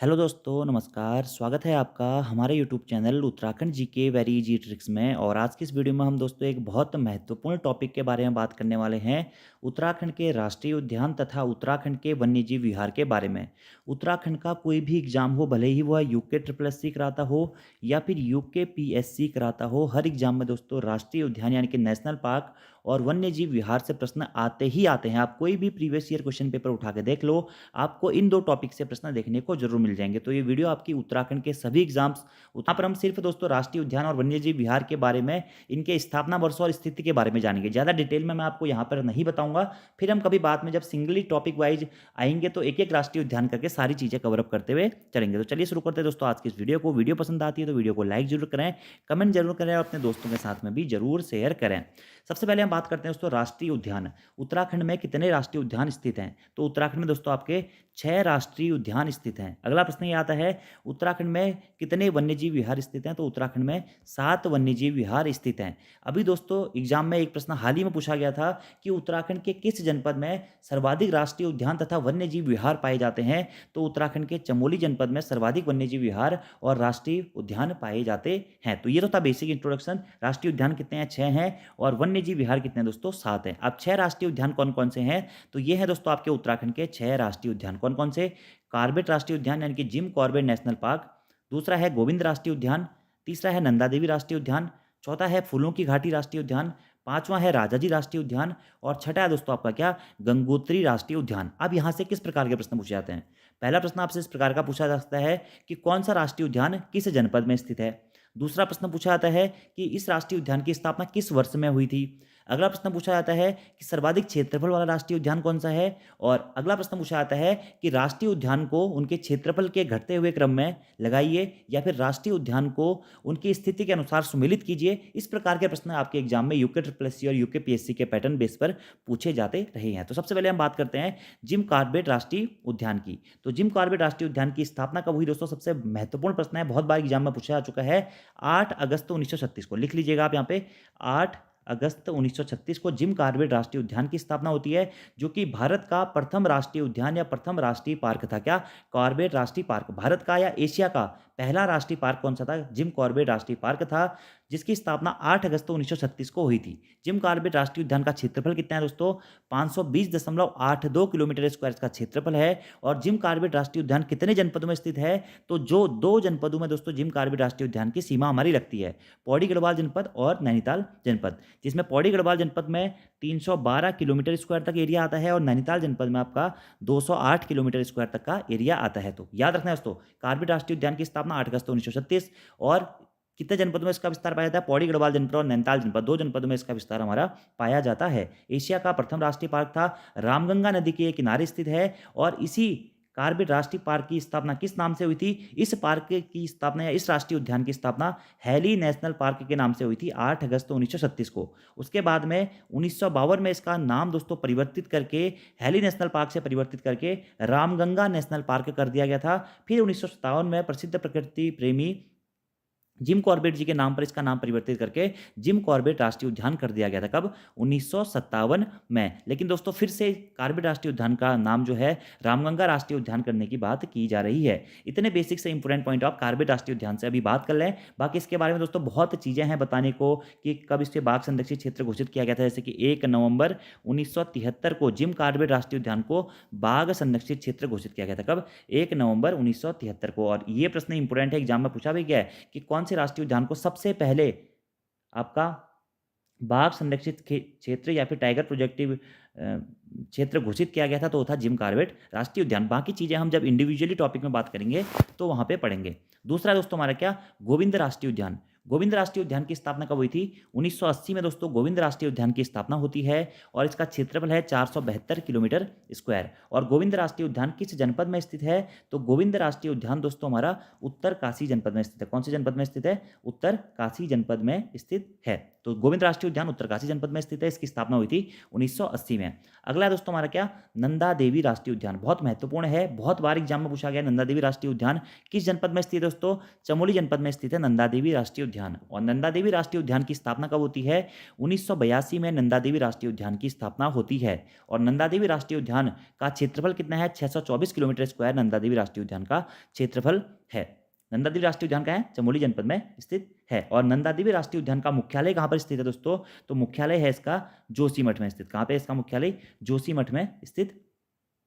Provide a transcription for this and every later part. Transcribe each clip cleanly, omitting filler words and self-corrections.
Hello दोस्तों, नमस्कार। स्वागत है आपका हमारे YouTube channel Uttarakhand GK very easy tricks में। और आज की इस वीडियो में हम दोस्तों एक बहुत महत्वपूर्ण टॉपिक के बारे में बात करने वाले हैं। उत्तराखंड के राष्ट्रीय उद्यान तथा उत्तराखंड के वन्यजीव विहार के बारे में। उत्तराखंड का कोई भी एग्जाम हो, भले ही वह यूके ट्रिपल एस सी कराता हो या फिर यूके पीएससी कराता हो, हर एग्जाम में दोस्तों राष्ट्रीय उद्यान यानी कि नेशनल पार्क और वन्यजीव विहार से प्रश्न आते ही आते हैं। आप कोई भी प्रीवियस ईयर क्वेश्चन पेपर उठा के देख लो, आपको इन दो टॉपिक से प्रश्न देखने को जरूर मिल जाएंगे। तो ये वीडियो आपकी उत्तराखंड के सभी एग्जाम्स, यहाँ पर हम सिर्फ दोस्तों राष्ट्रीय उद्यान और वन्यजीव विहार के बारे में, इनके स्थापना वर्ष और स्थिति के बारे में जानेंगे। ज़्यादा डिटेल में मैं आपको यहाँ पर नहीं बताऊंगा। फिर हम कभी बाद में जब सिंगली टॉपिक वाइज आएंगे तो एक एक राष्ट्रीय उद्यान करके सारी चीज़ें कवरअप करते हुए चलेंगे। तो चलिए शुरू करते हैं दोस्तों आज की इस वीडियो को। वीडियो पसंद आती है तो वीडियो को लाइक जरूर करें, कमेंट जरूर करें और अपने दोस्तों के साथ में भी जरूर शेयर करें। सबसे पहले हम बात करते हैं दोस्तों राष्ट्रीय उद्यान। उत्तराखंड में कितने राष्ट्रीय उद्यान स्थित हैं? तो उत्तराखंड में दोस्तों आपके 6 राष्ट्रीय उद्यान स्थित हैं। अगला प्रश्न ये आता है, उत्तराखंड में कितने वन्यजीव विहार स्थित हैं? तो उत्तराखंड में 7 वन्यजीव विहार स्थित हैं। अभी दोस्तों एग्जाम में एक प्रश्न हाल ही में पूछा गया था कि उत्तराखंड के किस जनपद में सर्वाधिक राष्ट्रीय उद्यान तथा वन्यजीव विहार पाए जाते हैं? तो उत्तराखंड के चमोली जनपद में सर्वाधिक वन्यजीव विहार और राष्ट्रीय उद्यान पाए जाते हैं। तो ये तो था बेसिक इंट्रोडक्शन। राष्ट्रीय उद्यान कितने हैं? 6 हैं। और वन्यजीव विहार कितने हैं दोस्तों? 7 हैं। अब 6 राष्ट्रीय उद्यान कौन कौन से हैं? तो ये है दोस्तों आपके उत्तराखंड के 6 राष्ट्रीय उद्यान। कौन कौन से? कॉर्बेट राष्ट्रीय उद्यान यानी कि जिम कॉर्बेट नेशनल पार्क, दूसरा है गोविंद राष्ट्रीय उद्यान, तीसरा है नंदा देवी राष्ट्रीय उद्यान, चौथा है फूलों की घाटी राष्ट्रीय उद्यान, पांचवा है राजाजी राष्ट्रीय उद्यान और छठा है दोस्तों आपका क्या? गंगोत्री राष्ट्रीय उद्यान। अब यहाँ से किस प्रकार के प्रश्न पूछे जाते हैं? पहला प्रश्न आपसे इस प्रकार का पूछा जा सकता है कि कौन सा राष्ट्रीय उद्यान किस जनपद में स्थित है। दूसरा प्रश्न पूछा जाता है कि इस राष्ट्रीय उद्यान की स्थापना किस वर्ष में हुई थी। अगला प्रश्न पूछा जाता है कि सर्वाधिक क्षेत्रफल वाला राष्ट्रीय उद्यान कौन सा है। और अगला प्रश्न पूछा जाता है कि राष्ट्रीय उद्यान को उनके क्षेत्रफल के घटते हुए क्रम में लगाइए या फिर राष्ट्रीय उद्यान को उनकी स्थिति के अनुसार सुमेलित कीजिए। इस प्रकार के प्रश्न आपके एग्जाम में यूके ट्रिपल एस सी और यूके पीएससी के पैटर्न बेस पर पूछे जाते रहे हैं। तो सबसे पहले हम बात करते हैं जिम कॉर्बेट राष्ट्रीय उद्यान की। तो जिम कॉर्बेट राष्ट्रीय उद्यान की स्थापना कब हुई दोस्तों? सबसे महत्वपूर्ण प्रश्न है, बहुत बार एग्जाम में पूछा जा चुका है। 8 अगस्त 1936 को लिख लीजिएगा आप यहाँ पे। 8 अगस्त 1936 को जिम कॉर्बेट राष्ट्रीय उद्यान की स्थापना होती है, जो कि भारत का प्रथम राष्ट्रीय उद्यान या प्रथम राष्ट्रीय पार्क था। क्या? कॉर्बेट राष्ट्रीय पार्क। भारत का या एशिया का पहला राष्ट्रीय पार्क कौन सा था? जिम कॉर्बेट राष्ट्रीय पार्क था, जिसकी स्थापना 8 अगस्त 1936 को हुई थी। जिम कॉर्बेट राष्ट्रीय उद्यान का क्षेत्रफल कितना है दोस्तों? 520.82 किलोमीटर स्क्वायर का क्षेत्रफल है। और जिम कॉर्बेट राष्ट्रीय उद्यान कितने जनपदों में स्थित है? तो जो 2 जनपदों में दोस्तों जिम कॉर्बेट राष्ट्रीय उद्यान की सीमा हमारी लगती है, पौड़ी गढ़वाल जनपद और नैनीताल जनपद। जिसमें पौड़ी गढ़वाल जनपद में 312 किलोमीटर स्क्वायर तक एरिया आता है और नैनीताल जनपद में आपका 208 किलोमीटर स्क्वायर तक का एरिया आता है। तो याद रखना है दोस्तों, कॉर्बेट राष्ट्रीय उद्यान की स्थापना 8 अगस्त 1936 और कितने जनपदों में इसका विस्तार पाया जाता है? पौड़ी गढ़वाल जनपद और नैनीताल जनपद, 2 जनपदों में इसका विस्तार हमारा पाया जाता है। एशिया का प्रथम राष्ट्रीय पार्क था, रामगंगा नदी के किनारे स्थित है। और इसी कॉर्बेट राष्ट्रीय पार्क की स्थापना किस नाम से हुई थी? इस पार्क की स्थापना या इस राष्ट्रीय उद्यान की स्थापना हैली नेशनल पार्क के नाम से हुई थी 8 अगस्त 1936 को। उसके बाद में 1952 में इसका नाम दोस्तों परिवर्तित करके, हैली नेशनल पार्क से परिवर्तित करके रामगंगा नेशनल पार्क कर दिया गया था। फिर 1957 में प्रसिद्ध प्रकृति प्रेमी जिम कॉर्बेट जी के नाम पर इसका नाम परिवर्तित करके जिम कॉर्बेट राष्ट्रीय उद्यान कर दिया गया था। कब? 1957 में। लेकिन दोस्तों फिर से कॉर्बेट राष्ट्रीय उद्यान का नाम जो है रामगंगा राष्ट्रीय उद्यान करने की बात की जा रही है। इतने बेसिक से इंपोर्टेंट पॉइंट आप कॉर्बेट राष्ट्रीय उद्यान से अभी बात कर लें। बाकी इसके बारे में दोस्तों बहुत चीज़ें हैं बताने को कि कब इस पे बाघ संरक्षित क्षेत्र घोषित किया गया था। जैसे कि 1 नवंबर 1973 को जिम कॉर्बेट राष्ट्रीय उद्यान को बाघ संरक्षित क्षेत्र घोषित किया गया था। कब? 1 नवंबर 1973 को। और ये प्रश्न इंपोर्टेंट है, एग्जाम में पूछा भी गया है कि कौन से राष्ट्रीय उद्यान को सबसे पहले आपका बाघ संरक्षित क्षेत्र या फिर टाइगर प्रोजेक्टिव क्षेत्र घोषित किया गया था। तो वो था जिम कॉर्बेट राष्ट्रीय उद्यान। बाकी चीजें हम जब इंडिविजुअली टॉपिक में बात करेंगे तो वहां पे पढ़ेंगे। दूसरा दोस्तों हमारा क्या? गोविंद राष्ट्रीय उद्यान। गोविंद राष्ट्रीय उद्यान की स्थापना कब हुई थी? 1980 में दोस्तों गोविंद राष्ट्रीय उद्यान की स्थापना होती है और इसका क्षेत्रफल है 472 किलोमीटर स्क्वायर। और गोविंद राष्ट्रीय उद्यान किस जनपद में स्थित है? तो गोविंद राष्ट्रीय उद्यान दोस्तों हमारा उत्तरकाशी जनपद में स्थित है। कौन से जनपद में स्थित है? उत्तरकाशी जनपद में स्थित है। तो गोविंद राष्ट्रीय उद्यान उत्तरकाशी जनपद में स्थित है। इसकी स्थापना हुई थी 1980 में। अगला दोस्तों हमारा क्या? नंदा देवी राष्ट्रीय उद्यान। बहुत महत्वपूर्ण है, बहुत बार एग्जाम में पूछा गया। नंदा देवी राष्ट्रीय उद्यान किस जनपद में स्थित है दोस्तों? चमोली जनपद में स्थित है नंदा देवी राष्ट्रीय उद्यान। और नंदा देवी राष्ट्रीय उद्यान की स्थापना कब होती है? 1982 में नंदा देवी राष्ट्रीय उद्यान की स्थापना होती है। और नंदा देवी राष्ट्रीय उद्यान का क्षेत्रफल कितना है? 624 किलोमीटर स्क्वायर नंदा देवी राष्ट्रीय उद्यान का क्षेत्रफल है। नंदा देवी राष्ट्रीय उद्यान कहाँ है? चमोली जनपद में स्थित है। और नंदा देवी राष्ट्रीय उद्यान का मुख्यालय कहाँ पर स्थित है दोस्तों? तो मुख्यालय है इसका जोशीमठ में स्थित। कहाँ पे इसका मुख्यालय? जोशीमठ में स्थित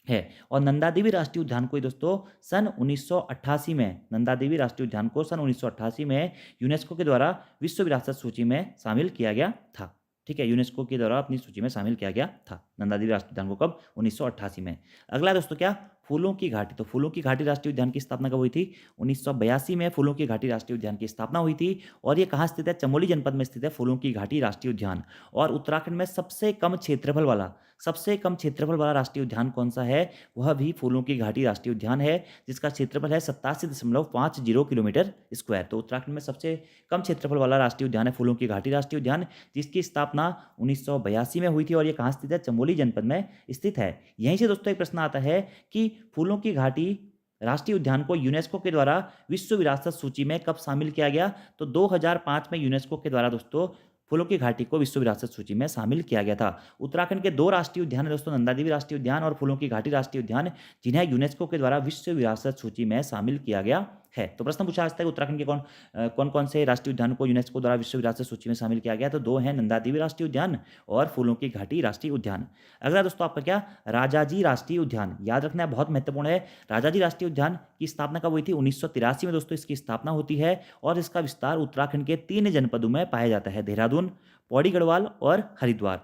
है। और नंदा देवी राष्ट्रीय उद्यान को दोस्तों सन 1988 में, नंदा देवी राष्ट्रीय उद्यान को सन 1988 में यूनेस्को के द्वारा विश्व विरासत सूची में शामिल किया गया था। ठीक है, यूनेस्को के द्वारा अपनी सूची में शामिल किया गया था नंदा देवी राष्ट्रीय उद्यान को। कब? 1988 में। अगला दोस्तों क्या? फूलों की घाटी। तो फूलों की घाटी राष्ट्रीय उद्यान की स्थापना कब हुई थी? 1982 में फूलों की घाटी राष्ट्रीय उद्यान की स्थापना हुई थी। और ये कहाँ स्थित है? चमोली जनपद में स्थित है फूलों की घाटी राष्ट्रीय उद्यान। और उत्तराखंड में सबसे कम क्षेत्रफल वाला राष्ट्रीय उद्यान कौन सा है? वह भी फूलों की घाटी राष्ट्रीय उद्यान है, जिसका क्षेत्रफल है 87.50 किलोमीटर स्क्वायर। तो उत्तराखंड में सबसे कम क्षेत्रफल वाला राष्ट्रीय उद्यान है फूलों की घाटी राष्ट्रीय उद्यान, जिसकी स्थापना 1982 में हुई थी। और ये कहाँ स्थित है? चमोली जनपद में स्थित है। यहीं से दोस्तों एक प्रश्न आता है कि फूलों की घाटी राष्ट्रीय उद्यान को यूनेस्को के द्वारा विश्व विरासत सूची में कब शामिल किया गया? तो 2005 में यूनेस्को के द्वारा दोस्तों फूलों की घाटी को विश्व विरासत सूची में शामिल किया गया था। उत्तराखंड के दो राष्ट्रीय उद्यान है दोस्तों, नंदा देवी राष्ट्रीय उद्यान और फूलों की घाटी राष्ट्रीय उद्यान, जिन्हें यूनेस्को के द्वारा विश्व विरासत सूची में शामिल किया गया है। तो प्रश्न पूछा जाता है उत्तराखंड के कौन कौन से राष्ट्रीय उद्यान को यूनेस्को द्वारा विश्व विरासत सूची में शामिल किया गया? तो दो हैं, नंदा देवी राष्ट्रीय उद्यान और फूलों की घाटी राष्ट्रीय उद्यान। अगला दोस्तों आपका क्या? राजाजी राष्ट्रीय उद्यान। याद रखना है, बहुत महत्वपूर्ण है। राजाजी राष्ट्रीय उद्यान की स्थापना कब हुई थी? 1983 में दोस्तों इसकी स्थापना होती है। और इसका विस्तार उत्तराखंड के 3 जनपदों में पाया जाता है, देहरादून, पौड़ी गढ़वाल और हरिद्वार।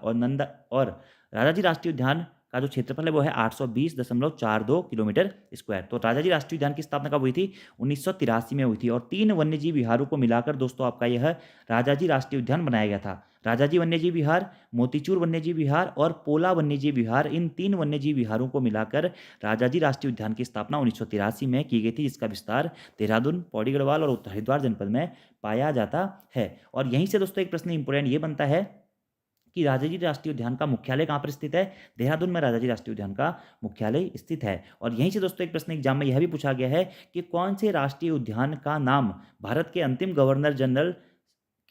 और राजाजी राष्ट्रीय उद्यान का जो क्षेत्रफल है वो है 820.42 किलोमीटर स्क्वायर। तो राजाजी राष्ट्रीय उद्यान की स्थापना कब हुई थी? 1983 में हुई थी। और 3 वन्यजीव विहारों को मिलाकर दोस्तों आपका यह राजाजी राष्ट्रीय उद्यान बनाया गया था। राजाजी वन्यजीव विहार, मोतीचूर वन्यजीव विहार और पोला वन्यजीव विहार, इन 3 वन्यजीव विहारों को मिलाकर राजाजी राष्ट्रीय उद्यान की स्थापना 1983 में की गई थी, जिसका विस्तार देहरादून, पौड़ी गढ़वाल और हरिद्वार जनपद में पाया जाता है। और यहीं से दोस्तों एक प्रश्न इंपोर्टेंट ये बनता है कि राजाजी राष्ट्रीय उद्यान का मुख्यालय कहाँ पर स्थित है? देहरादून में राजाजी राष्ट्रीय उद्यान का मुख्यालय स्थित है। और यहीं से दोस्तों एक प्रश्न एग्जाम में यह भी पूछा गया है कि कौन से राष्ट्रीय उद्यान का नाम भारत के अंतिम गवर्नर जनरल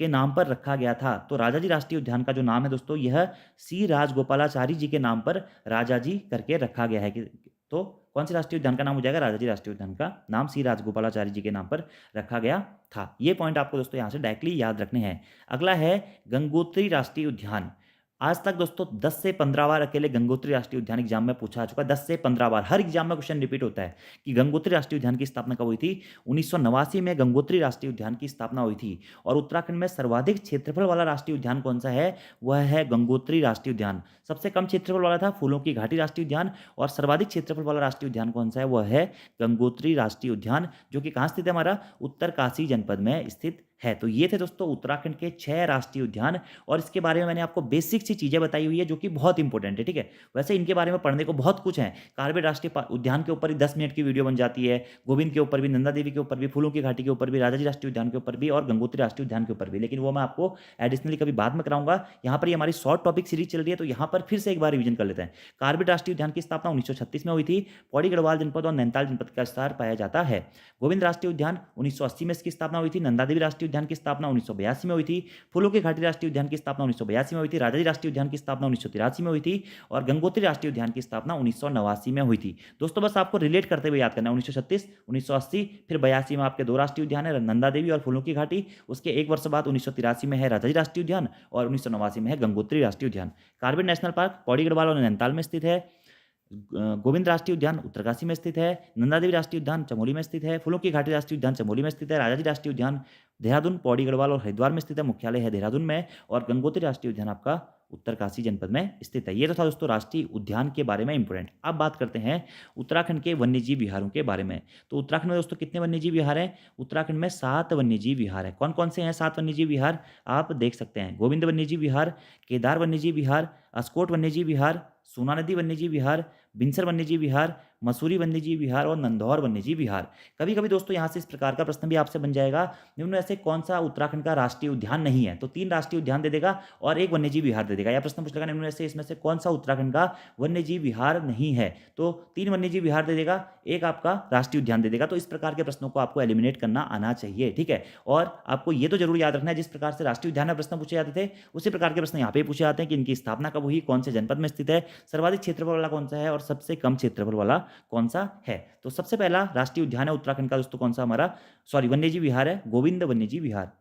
के नाम पर रखा गया था? तो राजाजी राष्ट्रीय उद्यान का जो नाम है दोस्तों, यह सी राजगोपालाचारी जी के नाम पर राजाजी करके रखा गया है। तो कौन से राष्ट्रीय उद्यान का नाम हो जाएगा? राजाजी राष्ट्रीय उद्यान का नाम सी राजगोपालाचारी जी के नाम पर रखा गया था। ये पॉइंट आपको दोस्तों यहाँ से डायरेक्टली याद रखने हैं। अगला है गंगोत्री राष्ट्रीय उद्यान। आज तक दोस्तों 10 से 15 बार अकेले गंगोत्री राष्ट्रीय उद्यान एग्जाम में पूछा चुका है। 10 से 15 बार हर एग्जाम में क्वेश्चन रिपीट होता है कि गंगोत्री राष्ट्रीय उद्यान की स्थापना कब हुई थी? 1989 में गंगोत्री राष्ट्रीय उद्यान की स्थापना हुई थी। और उत्तराखंड में सर्वाधिक क्षेत्रफल वाला राष्ट्रीय उद्यान कौन सा है? वह है गंगोत्री राष्ट्रीय उद्यान। सबसे कम क्षेत्रफल वाला था फूलों की घाटी राष्ट्रीय उद्यान, और सर्वाधिक क्षेत्रफल वाला राष्ट्रीय उद्यान कौन सा है? वह है गंगोत्री राष्ट्रीय उद्यान, जो कि कहाँ स्थित है? हमारा उत्तरकाशी जनपद में स्थित है। तो ये थे दोस्तों उत्तराखंड के 6 राष्ट्रीय उद्यान, और इसके बारे में मैंने आपको बेसिक सी चीजें बताई हुई है जो कि बहुत इंपॉर्टेंट है। ठीक है, वैसे इनके बारे में पढ़ने को बहुत कुछ है। कार्बेट राष्ट्रीय उद्यान के ऊपर ही 10 मिनट की वीडियो बन जाती है, गोविंद के ऊपर भी, नंदा देवी के ऊपर भी, फूलों की घाटी के ऊपर भी, राजाजी राष्ट्रीय उद्यान के ऊपर भी और गंगोत्री राष्ट्रीय उद्यान के ऊपर भी, लेकिन वो मैं आपको एडिशनली कभी बाद में कराऊंगा। यहाँ पर हमारी शॉर्ट टॉपिक सीरीज चल रही है, तो यहाँ पर फिर से एक बार रिविजन कर लेते हैं। कार्बेट राष्ट्रीय उद्यान की स्थापना 1936 में हुई थी। पौड़ी गढ़वाल जनपद और नैनीताल जनपद का विस्तार पाया जाता है। गोविंद राष्ट्रीय उद्यान 1980 में इसकी स्थापना हुई थी। नंदा देवी राष्ट्रीय उद्यान की स्थापना 1982 में हुई थी। फूलों की घाटी राष्ट्रीय उद्यान की स्थापना 1982 में हुई थी। राजाजी राष्ट्रीय उद्यान की स्थापना 1983 में हुई थी। और गंगोत्री राष्ट्रीय उद्यान की स्थापना 1989 में हुई थी। दोस्तों बस आपको रिलेट करते हुए याद करना है, 1936, 1980, फिर 82 में आपके 2 राष्ट्रीय उद्यान है, नंदा देवी और फूलों की घाटी। उसके एक वर्ष बाद 1983 में है राजाजी राष्ट्रीय उद्यान, और 1989 में है गंगोत्री राष्ट्रीय उद्यान। Corbett national park Pauri Garhwal और नैनीताल में स्थित है। गोविंद राष्ट्रीय उद्यान उत्तरकाशी में स्थित है। नंदा देवी राष्ट्रीय उद्यान चमोली में स्थित है। फूलों की घाटी राष्ट्रीय उद्यान चमोली में स्थित है। राजाजी राष्ट्रीय उद्यान देहरादून, पौड़ी गढ़वाल और हरिद्वार में स्थित है, मुख्यालय है देहरादून में। और गंगोत्री राष्ट्रीय उद्यान आपका उत्तरकाशी जनपद में स्थित है। ये तो था दोस्तों राष्ट्रीय उद्यान के बारे में इंपोर्टेंट। अब बात करते हैं उत्तराखंड के वन्यजीव विहारों के बारे में। तो उत्तराखंड में दोस्तों कितने वन्यजीव विहार हैं? उत्तराखंड में 7 वन्यजीव विहार है। कौन कौन से हैं 7 वन्यजीव विहार? आप देख सकते हैं, गोविंद वन्यजीव विहार, केदार वन्यजीव विहार, अस्कोट वन्यजीव विहार, सोना नदी वन्यजीव विहार, बिनसर वन्यजीव विहार, मसूरी वन्यजीव विहार और नंदौर वन्यजीव विहार। कभी कभी दोस्तों यहाँ से इस प्रकार का प्रश्न भी आपसे बन जाएगा, निम्न में से कौन सा उत्तराखंड का राष्ट्रीय उद्यान नहीं है, तो 3 राष्ट्रीय उद्यान दे देगा और 1 वन्यजीव विहार दे देगा। या प्रश्न पूछ लेगा निम्न में से इसमें से कौन सा उत्तराखंड का वन्यजीव विहार नहीं है, तो 3 वन्यजीव विहार दे देगा, 1 आपका राष्ट्रीय उद्यान दे देगा। तो इस प्रकार के प्रश्नों को आपको एलिमिनेट करना आना चाहिए, ठीक है। और आपको ये तो जरूर याद रखना है, जिस प्रकार से राष्ट्रीय उद्यान में प्रश्न पूछे जाते थे उसी प्रकार के प्रश्न यहाँ पे पूछे जाते हैं कि इनकी स्थापना कब हुई, कौन से जनपद में स्थित है, सर्वाधिक क्षेत्रफल वाला कौन सा है और सबसे कम क्षेत्रफल वाला कौन सा है। तो सबसे पहला राष्ट्रीय उद्यान है उत्तराखंड का दोस्तों कौन सा, हमारा वन्यजीव विहार है गोविंद वन्यजीव विहार।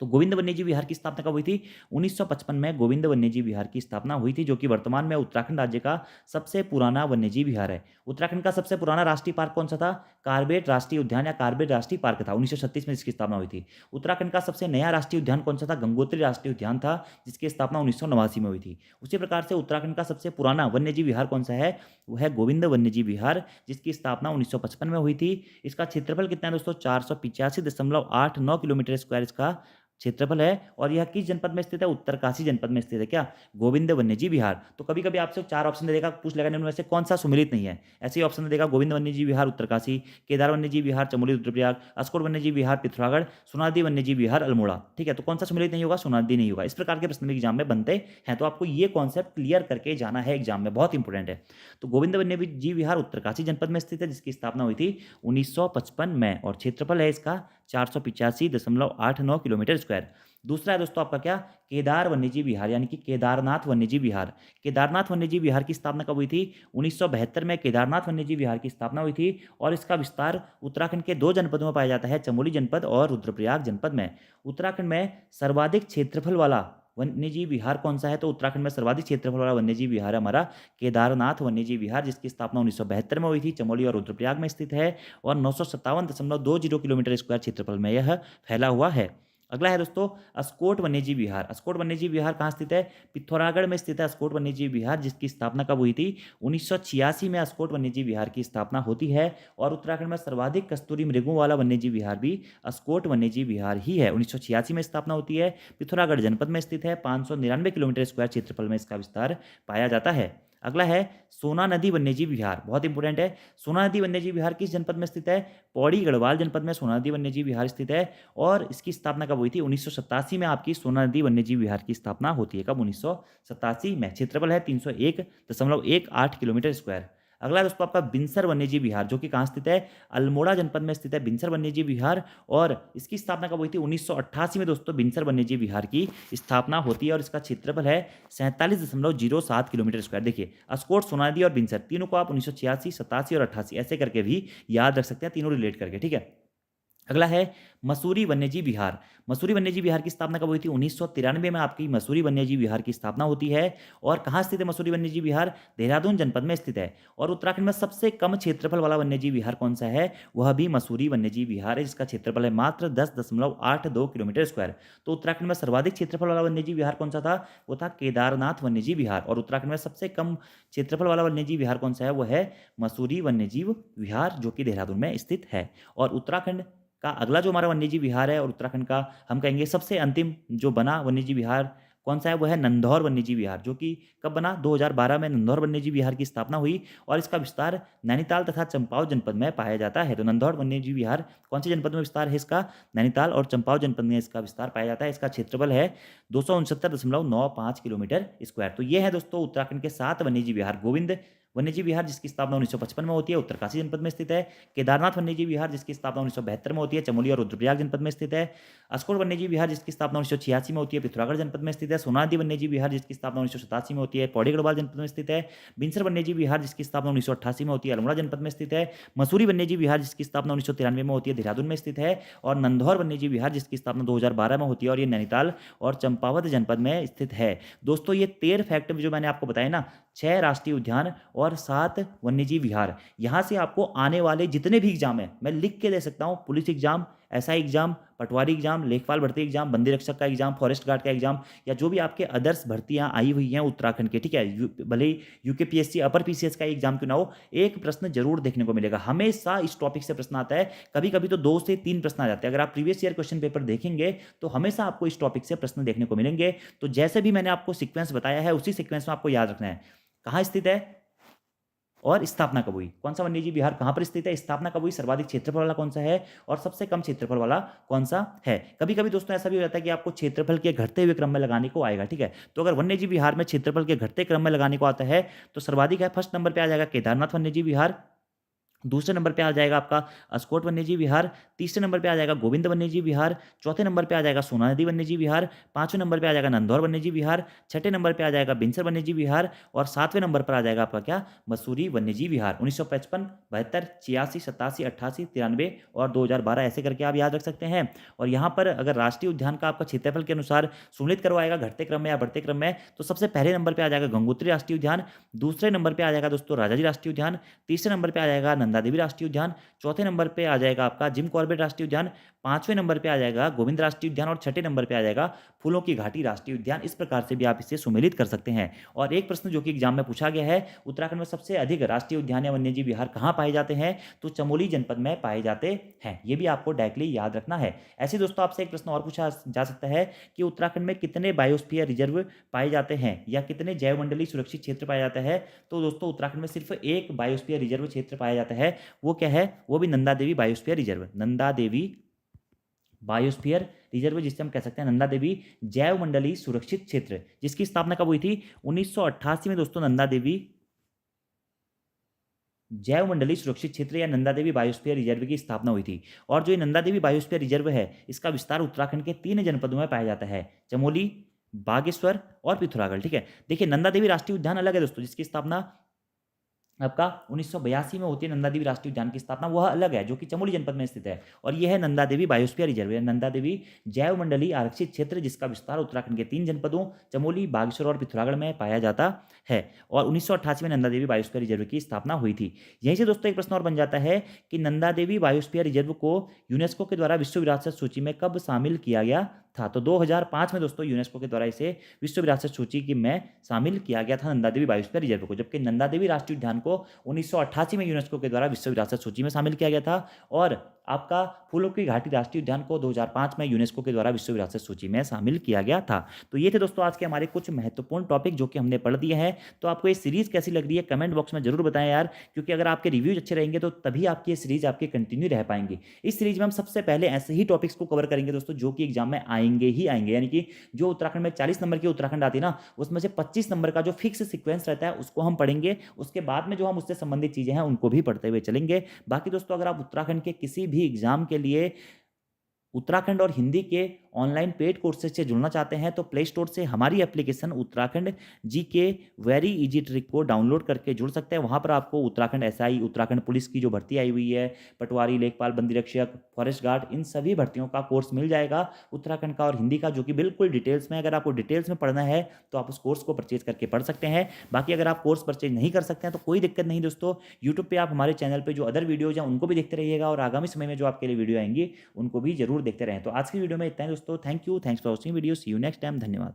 तो गोविंद वन्यजीव विहार की स्थापना कब हुई थी? 1955 में गोविंद वन्यजीव विहार की स्थापना हुई थी, जो कि वर्तमान में उत्तराखंड राज्य का सबसे पुराना वन्यजीव विहार है। उत्तराखंड का सबसे पुराना राष्ट्रीय पार्क कौन सा था? कार्बेट राष्ट्रीय उद्यान या कार्बेट राष्ट्रीय पार्क था, 1936 में इसकी स्थापना हुई थी। उत्तराखंड का सबसे नया राष्ट्रीय उद्यान कौन सा था? गंगोत्री राष्ट्रीय उद्यान था, जिसकी स्थापना 1989 में हुई थी। उसी प्रकार से उत्तराखंड का सबसे पुराना वन्यजीव विहार कौन सा है? वह है गोविंद वन्यजीव विहार, जिसकी स्थापना 1955 में हुई थी। इसका क्षेत्रफल कितना है दोस्तों? 485.89 किलोमीटर स्क्वायर इसका क्षेत्रफल है। और यह किस जनपद में स्थित है? उत्तरकाशी जनपद में स्थित है। क्या? गोविंद वन्यजीव विहार। तो कभी कभी आपसे 4 ऑप्शन दे देगा, पूछ लेगा निम्न में से कौन सा सुमेलित नहीं है, ऐसे ही ऑप्शन दे देगा गोविंद वन्यजीव विहार उत्तरकाशी, केदार वन्यजीव विहार चमोली रुद्रप्रयाग, अस्कोट वन्यजीव विहार पिथौरागढ़, सोनादी वन्यजीव विहार अल्मोड़ा। ठीक है, तो कौन सा सुमेलित नहीं होगा? सोनादी नहीं होगा। इस प्रकार के प्रश्न एग्जाम में बनते हैं, तो आपको ये कॉन्सेप्ट क्लियर करके जाना है एग्जाम में, बहुत इंपॉर्टेंट है। तो गोविंद वन्यजीव विहार उत्तरकाशी जनपद में स्थित है, जिसकी स्थापना हुई थी 1955 में, और क्षेत्रफल है इसका 485.89 किलोमीटर स्क्वायर। दूसरा है दोस्तों आपका क्या? केदार वन्यजीव विहार, यानी कि केदारनाथ वन्यजीव विहार। केदारनाथ वन्यजीव विहार की स्थापना कब हुई थी? 1972 में केदारनाथ वन्यजीव विहार की स्थापना हुई थी, और इसका विस्तार उत्तराखंड के 2 जनपदों में पाया जाता है, चमोली जनपद और रुद्रप्रयाग जनपद में। उत्तराखंड में सर्वाधिक क्षेत्रफल वाला वन्यजीव विहार कौन सा है? तो उत्तराखंड में सर्वाधिक क्षेत्रफल वाला वन्यजीव विहार है हमारा केदारनाथ वन्यजीव विहार, जिसकी स्थापना 1972 में हुई थी, चमोली और रुद्रप्रयाग में स्थित है, और 957.20 किलोमीटर स्क्वायर क्षेत्रफल में यह फैला हुआ है। अगला है दोस्तों अस्कोट वन्यजीव विहार। अस्कोट वन्यजीव विहार कहाँ स्थित है? पिथौरागढ़ में स्थित है अस्कोट वन्यजीव विहार, जिसकी स्थापना कब हुई थी? 1986 में अस्कोट वन्यजीव विहार की स्थापना होती है। और उत्तराखंड में सर्वाधिक कस्तूरी मृगों वाला वन्यजीव विहार भी अस्कोट वन्यजीव विहार ही है, 1986 में स्थापना होती है, पिथौरागढ़ जनपद में स्थित है, 599 किलोमीटर स्क्वायर क्षेत्रफल में इसका विस्तार पाया जाता है। अगला है सोना नदी वन्यजीव विहार, बहुत इंपॉर्टेंट है। सोना नदी वन्यजीव विहार किस जनपद में स्थित है? पौड़ी गढ़वाल जनपद में सोना नदी वन्यजीव विहार स्थित है, और इसकी स्थापना कब हुई थी? 1987 में आपकी सोना नदी वन्यजीव विहार की स्थापना होती है। कब? 1987 में। क्षेत्रफल है 301.18 किलोमीटर स्क्वायर। अगला दोस्तों आपका बिनसर वन्यजीव विहार, जो कि कहाँ स्थित है? अल्मोड़ा जनपद में स्थित है बिनसर वन्यजीव विहार, और इसकी स्थापना कब हुई थी? 1988 में दोस्तों बिनसर वन्यजीव विहार की स्थापना होती है, और इसका क्षेत्रफल है 47.07 किलोमीटर स्क्वायर। देखिए अस्कोट, सोनादी और बिनसर तीनों को आप 1986, 87 और 88 ऐसे करके भी याद रख सकते हैं, तीनों रिलेट करके, ठीक है। अगला है मसूरी वन्यजीव विहार। मसूरी वन्यजीव विहार की स्थापना कब हुई थी? 1993 में आपकी मसूरी वन्यजीव विहार की स्थापना होती है। और कहाँ स्थित है मसूरी वन्यजीव विहार? देहरादून जनपद में स्थित है। और उत्तराखंड में सबसे कम क्षेत्रफल वाला वन्यजीव विहार कौन सा है? वह भी मसूरी वन्यजीव विहार है, जिसका क्षेत्रफल है मात्र 10.82 किलोमीटर स्क्वायर। तो उत्तराखंड में सर्वाधिक क्षेत्रफल वाला वन्यजीव विहार कौन सा था? वो था केदारनाथ वन्यजीव विहार। और उत्तराखंड में सबसे कम क्षेत्रफल वाला वन्यजीव विहार कौन सा है? वह है मसूरी वन्यजीव विहार, जो कि देहरादून में स्थित है। और उत्तराखंड का अगला जो हमारा वन्यजीव विहार है, और उत्तराखंड का हम कहेंगे सबसे अंतिम जो बना वन्यजीव विहार कौन सा है? वह है नंदौर वन्यजीव विहार, जो कि कब बना? 2012 में नंदौर वन्यजीव विहार की स्थापना हुई, और इसका विस्तार नैनीताल तथा चंपावत जनपद में पाया जाता है। तो नंदौर वन्यजीव विहार कौन से जनपद में विस्तार है इसका? नैनीताल और चंपावत जनपद में इसका विस्तार पाया जाता है। इसका क्षेत्रफल है 269.95 किलोमीटर स्क्वायर। तो ये है दोस्तों उत्तराखंड के 7 वन्यजीव विहार। गोविंद वन्यजीव विहार, जिसकी स्थापना 1955 में होती है, उत्तरकाशी जनपद में स्थित है। केदारनाथ वन्यजीव विहार, जिसकी स्थापना 1972 में होती है, चमोली और रुद्रप्रयाग जनपद में स्थित है। अस्कोट वन्यजीव विहार, जिसकी स्थापना 1986 में होती है, पिथौरागढ़ जनपद में स्थित है। सोनादी वन्यजीव विहार, जिसकी स्थापना 1987 में होती है, पौड़ी गढ़वाल जनपद में स्थित है। बिनसर वन्यजीव विहार, जिसकी स्थापना 1988 में होती है, अल्मोड़ा जनपद में स्थित है। मसूरी वन्यजीव विहार, जिसकी स्थापना 1993 में होती है, देहरादून में स्थित है। और नंदौर वन्यजीव विहार, जिसकी स्थापना 2012 में होती है, और ये नैनीताल और चंपावत जनपद में स्थित है। दोस्तों ये 13 फैक्ट जो मैंने आपको बताया ना, 6 राष्ट्रीय उद्यान और 7 वन्यजीव विहार, यहाँ से आपको आने वाले जितने भी एग्जाम है मैं लिख के दे सकता हूँ। पुलिस एग्जाम, एसआई एग्जाम, पटवारी एग्जाम, लेखपाल भर्ती एग्जाम, बंदी रक्षक का एग्जाम, फॉरेस्ट गार्ड का एग्जाम, या जो भी आपके अदर्स भर्तियां आई हुई हैं उत्तराखंड के, ठीक है, भले यूकेपीएससी अपर पीसीएस का एग्जाम क्यों ना हो, एक प्रश्न जरूर देखने को मिलेगा। हमेशा इस टॉपिक से प्रश्न आता है, कभी कभी तो 2 से 3 प्रश्न आ जाते हैं। अगर आप प्रीवियस ईयर क्वेश्चन पेपर देखेंगे तो हमेशा आपको इस टॉपिक से प्रश्न देखने को मिलेंगे। तो जैसे भी मैंने आपको सीक्वेंस बताया है, उसी सीक्वेंस में आपको याद रखना है। कहाँ स्थित है? और स्थापना कब हुई? कौन सा वन्यजीव विहार कहाँ पर स्थित है, स्थापना कब हुई, सर्वाधिक क्षेत्रफल वाला कौन सा है और सबसे कम क्षेत्रफल वाला कौन सा है? कभी कभी दोस्तों ऐसा भी हो जाता है कि आपको क्षेत्रफल के घटते हुए क्रम में लगाने को आएगा, ठीक है। तो अगर वन्यजीव विहार में क्षेत्रफल के घटते क्रम में लगाने को आता है तो सर्वाधिक है, फर्स्ट नंबर पे आ जाएगा केदारनाथ वन्यजीव विहार, दूसरे नंबर पे आ जाएगा आपका अस्कोट वन्यजीव विहार, तीसरे नंबर पे आ जाएगा गोविंद वन्यजीव विहार, चौथे नंबर पे आ जाएगा सोना नदी वन्यजीव विहार, पांचवें नंबर पे आ जाएगा नंदौर वन्यजीव विहार, छठे नंबर पे आ जाएगा बिनसर वन्यजीव विहार और सातवें नंबर पर आ जाएगा आपका क्या, मसूरी वन्यजीव विहार। 1955, 72, 86, 87, 88, 93 और 2012 ऐसे करके आप याद रख सकते हैं। और यहाँ पर अगर राष्ट्रीय उद्यान का आपका क्षेत्रफल के अनुसार सम्मिलित करवाएगा घटते क्रम में या बढ़ते क्रम में, तो सबसे पहले नंबर पे आ जाएगा गंगोत्री राष्ट्रीय उद्यान, दूसरे नंबर पे आ जाएगा दोस्तों राजाजी राष्ट्रीय उद्यान, तीसरे नंबर पे आ जाएगा नंदा देवी राष्ट्रीय उद्यान, चौथे नंबर पे आ जाएगा आपका जिम कॉर्बेट राष्ट्रीय उद्यान, पांचवें नंबर पे आ जाएगा गोविंद राष्ट्रीय उद्यान और छठे नंबर पे आ जाएगा फूलों की घाटी राष्ट्रीय उद्यान। इस प्रकार से भी आप इसे सुमेलित कर सकते हैं। और एक प्रश्न जो कि एग्जाम में पूछा गया है, उत्तराखंड में सबसे अधिक राष्ट्रीय उद्यान या वन्यजीव विहार कहाँ पाए जाते हैं, तो चमोली जनपद में पाए जाते हैं। ये भी आपको डायरेक्टली याद रखना है। ऐसे दोस्तों आपसे एक प्रश्न और पूछा जा सकता है कि उत्तराखंड में कितने बायोस्फीयर रिजर्व पाए जाते हैं या कितने जैव मंडलीय सुरक्षित क्षेत्र पाया जाता है, तो दोस्तों उत्तराखंड में सिर्फ एक बायोस्फीयर रिजर्व क्षेत्र पाया जाता है। वो क्या है, वो भी Nanda Devi biosphere reserve, Nanda Devi biosphere reserve, जिसे हम कह सकते हैं नंदा देवी जैव मंडलीय सुरक्षित क्षेत्र, जिसकी स्थापना कब हुई थी, 1988 में दोस्तों नंदा देवी जैव मंडलीय सुरक्षित क्षेत्र या नंदा देवी बायोस्फीयर रिजर्व की स्थापना हुई थी। और जो ये नंदा देवी बायोस्फीयर रिजर्व है, इसका विस्तार उत्तराखंड के 3 जनपदों में पाया जाता है, चमोली, बागेश्वर और पिथौरागढ़, ठीक है। देखिए नंदा देवी राष्ट्रीय उद्यान अलग है दोस्तों, जिसकी स्थापना आपका 1982 में होती है। नंदा देवी राष्ट्रीय उद्यान की स्थापना वह अलग है, जो कि चमोली जनपद में स्थित है। और यह है नंदा देवी बायोस्फीयर रिजर्व या नंदा देवी जैव मंडलीय आरक्षित क्षेत्र, जिसका विस्तार उत्तराखंड के 3 जनपदों चमोली, बागेश्वर और पिथौरागढ़ में पाया जाता है। और 1988 में नंदा देवी बायोस्फीयर रिजर्व की स्थापना हुई थी। यहीं से दोस्तों एक प्रश्न और बन जाता है कि नंदा देवी बायोस्फीयर रिजर्व को यूनेस्को के द्वारा विश्व विरासत सूची में कब शामिल किया गया था, तो 2005 में दोस्तों यूनेस्को के द्वारा इसे विश्व विरासत सूची की में शामिल किया गया था नंदा देवी बायोस्फीयर रिजर्व को। जबकि नंदा देवी राष्ट्रीय उद्यान को 1988 में यूनेस्को के द्वारा विश्व विरासत सूची में शामिल किया गया था। और आपका फूलों की घाटी राष्ट्रीय उद्यान को 2005 में यूनेस्को के द्वारा विश्व विरासत सूची में शामिल किया गया था। तो ये थे दोस्तों आज के हमारे कुछ महत्वपूर्ण टॉपिक जो कि हमने पढ़ दिए हैं। तो आपको ये सीरीज कैसी लग रही है कमेंट बॉक्स में जरूर बताएं यार, क्योंकि अगर आपके रिव्यूज अच्छे रहेंगे तो तभी आपकी ये सीरीज आपके कंटिन्यू रह पाएंगे। इस सीरीज में हम सबसे पहले ऐसे ही टॉपिक्स को कवर करेंगे दोस्तों जो कि एग्जाम में आएंगे ही आएंगे, यानी कि जो उत्तराखंड में 40 नंबर की उत्तराखंड आती है ना, उसमें से 25 नंबर का जो फिक्स सीक्वेंस रहता है उसको हम पढ़ेंगे। उसके बाद में जो हम उससे संबंधित चीजें हैं उनको भी पढ़ते हुए चलेंगे। बाकी दोस्तों अगर आप उत्तराखंड के किसी भी एग्जाम के लिए उत्तराखंड और हिंदी के ऑनलाइन पेड कोर्सेज से जुड़ना चाहते हैं तो प्ले स्टोर से हमारी application Uttarakhand GK very easy trick को डाउनलोड करके जुड़ सकते हैं। वहाँ पर आपको उत्तराखंड एसआई, उत्तराखंड पुलिस की जो भर्ती आई हुई है, पटवारी, लेखपाल, बंदी रक्षक, फॉरेस्ट गार्ड, इन सभी भर्तियों का कोर्स मिल जाएगा उत्तराखंड का और हिंदी का, जो कि बिल्कुल डिटेल्स में। अगर आपको डिटेल्स में पढ़ना है तो आप उस कोर्स को परचेज करके पढ़ सकते हैं। बाकी अगर आप कोर्स परचेज नहीं कर सकते हैं तो कोई दिक्कत नहीं दोस्तों, यूट्यूब पर आप हमारे चैनल पर जो अदर वीडियोज हैं उनको भी देखते रहिएगा और आगामी समय में जो आपके लिए वीडियो आएंगी उनको भी जरूर देखते रहें। तो आज की वीडियो में इतना है दोस्तों। Thank you, thanks for watching video, see you next time, धन्यवाद।